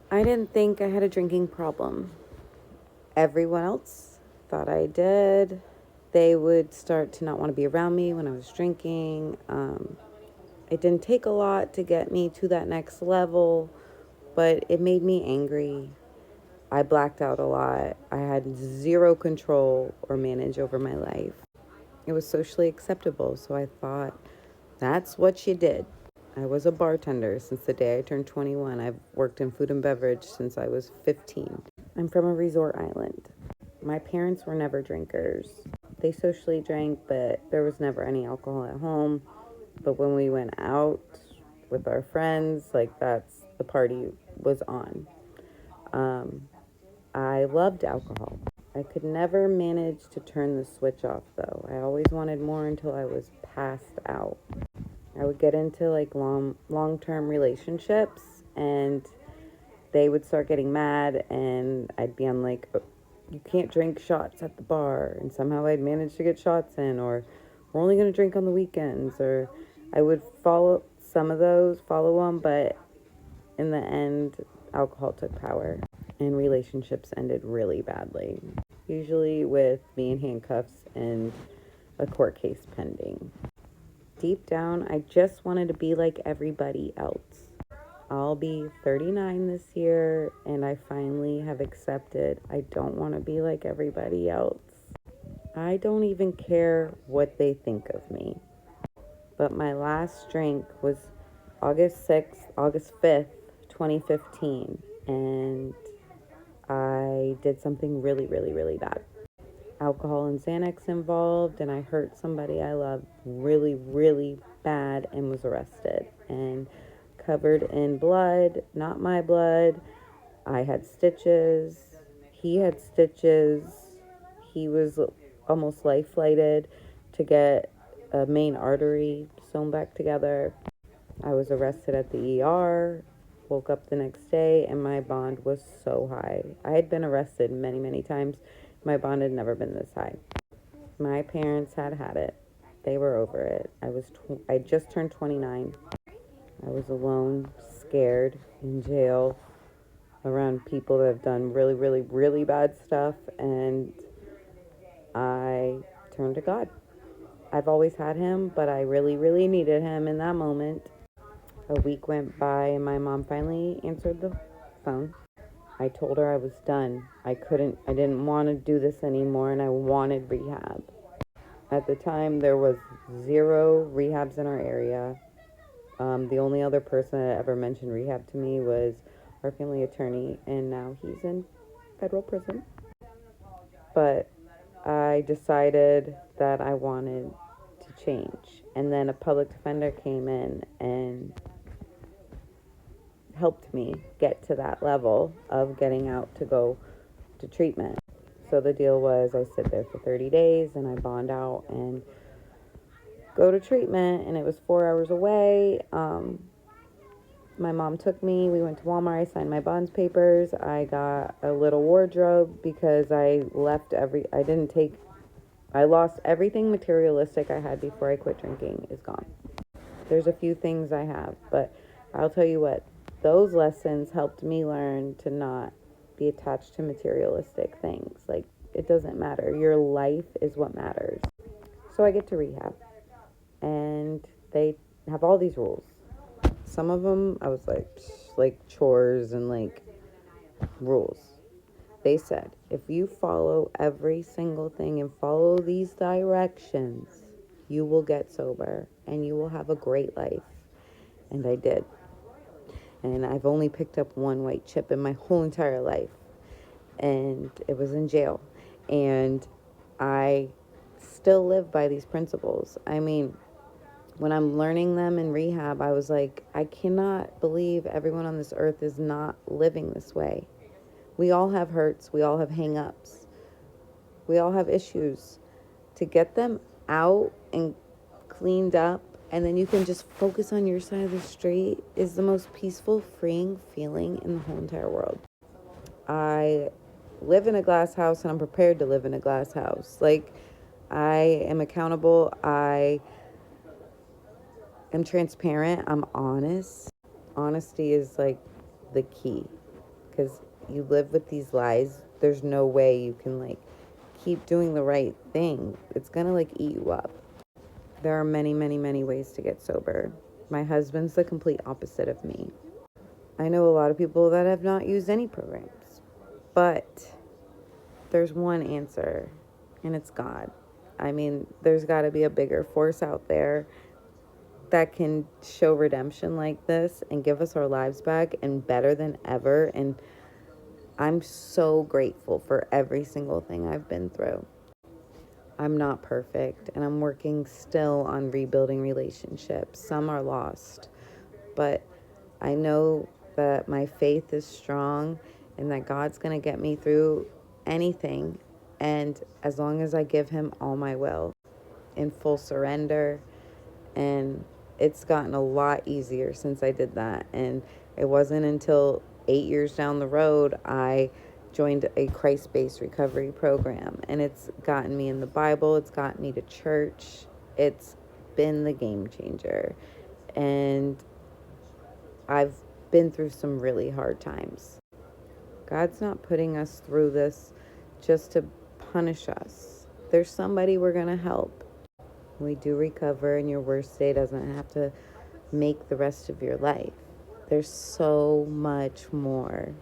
I didn't think I had a drinking problem. Everyone else thought I did. They would start to not want to be around me when I was drinking. It didn't take a lot to get me to that next level, but it made me angry. I blacked out a lot. I had zero control or manage over my life. It was socially acceptable, so I thought that's what you did. I was a bartender since the day I turned 21. I've worked in food and beverage since I was 15. I'm from a resort island. My parents were never drinkers. They socially drank, but there was never any alcohol at home. But when we went out with our friends, like that's the party was on. Um, I loved alcohol. I could never manage to turn the switch off though. I always wanted more until I was passed out. I would get into like long-term relationships and they would start getting mad and I'd be on like you can't drink shots at the bar and somehow I'd manage to get shots in, or we're only going to drink on the weekends, or I would follow some of those, follow them, but in the end alcohol took power and relationships ended really badly, usually with me in handcuffs and a court case pending. Deep down, I just wanted to be like everybody else. I'll be 39 this year, and I finally have accepted I don't want to be like everybody else. I don't even care what they think of me. But my last drink was August 5th, 2015, and I did something really, really, really bad. Alcohol and Xanax involved, and I hurt somebody I love really, really bad and was arrested and covered in blood, not my blood. I had stitches. He had stitches. He was almost life flighted to get a main artery sewn back together. I was arrested at the ER, woke up the next day, and my bond was so high. I had been arrested many, many times. My bond had never been this high. My parents had it. They were over it. I just turned 29. I was alone, scared, in jail, around people that have done really, really, really bad stuff, and I turned to God. I've always had him, but I really, really needed him in that moment. A week went by, and my mom finally answered the phone. I told her I was done. I didn't want to do this anymore, and I wanted rehab. At the time, there was zero rehabs in our area. The only other person that ever mentioned rehab to me was our family attorney, and now he's in federal prison. But I decided that I wanted to change. And then a public defender came in and helped me get to that level of getting out to go to treatment. So the deal was I sit there for 30 days and I bond out and go to treatment, and it was 4 hours away. My mom took me. We went to Walmart. I signed my bonds papers. I got a little wardrobe because I lost everything materialistic I had before I quit drinking is gone. There's a few things I have, but I'll tell you what, those lessons helped me learn to not be attached to materialistic things. Like, it doesn't matter. Your life is what matters. So I get to rehab, and they have all these rules. Some of them I was like chores and like rules. They said, if you follow every single thing and follow these directions, you will get sober and you will have a great life. And I did. And I've only picked up one white chip in my whole entire life. And it was in jail. And I still live by these principles. I mean, when I'm learning them in rehab, I was like, I cannot believe everyone on this earth is not living this way. We all have hurts. We all have hang-ups. We all have issues. To get them out and cleaned up, and then you can just focus on your side of the street, is the most peaceful, freeing feeling in the whole entire world. I live in a glass house, and I'm prepared to live in a glass house. Like, I am accountable. I am transparent. I'm honest. Honesty is like the key. because you live with these lies. There's no way you can like keep doing the right thing. It's gonna like eat you up. There are many, many, many ways to get sober. My husband's the complete opposite of me. I know a lot of people that have not used any programs, but there's one answer, and it's God. I mean, there's got to be a bigger force out there that can show redemption like this and give us our lives back and better than ever. And I'm so grateful for every single thing I've been through. I'm not perfect, and I'm working still on rebuilding relationships. Some are lost, but I know that my faith is strong and that God's going to get me through anything. And as long as I give Him all my will in full surrender, and it's gotten a lot easier since I did that. And it wasn't until 8 years down the road I joined a Christ-based recovery program, and it's gotten me in the Bible, it's gotten me to church. It's been the game changer. And I've been through some really hard times. God's not putting us through this just to punish us. There's somebody we're going to help. We do recover, and your worst day doesn't have to make the rest of your life. There's so much more.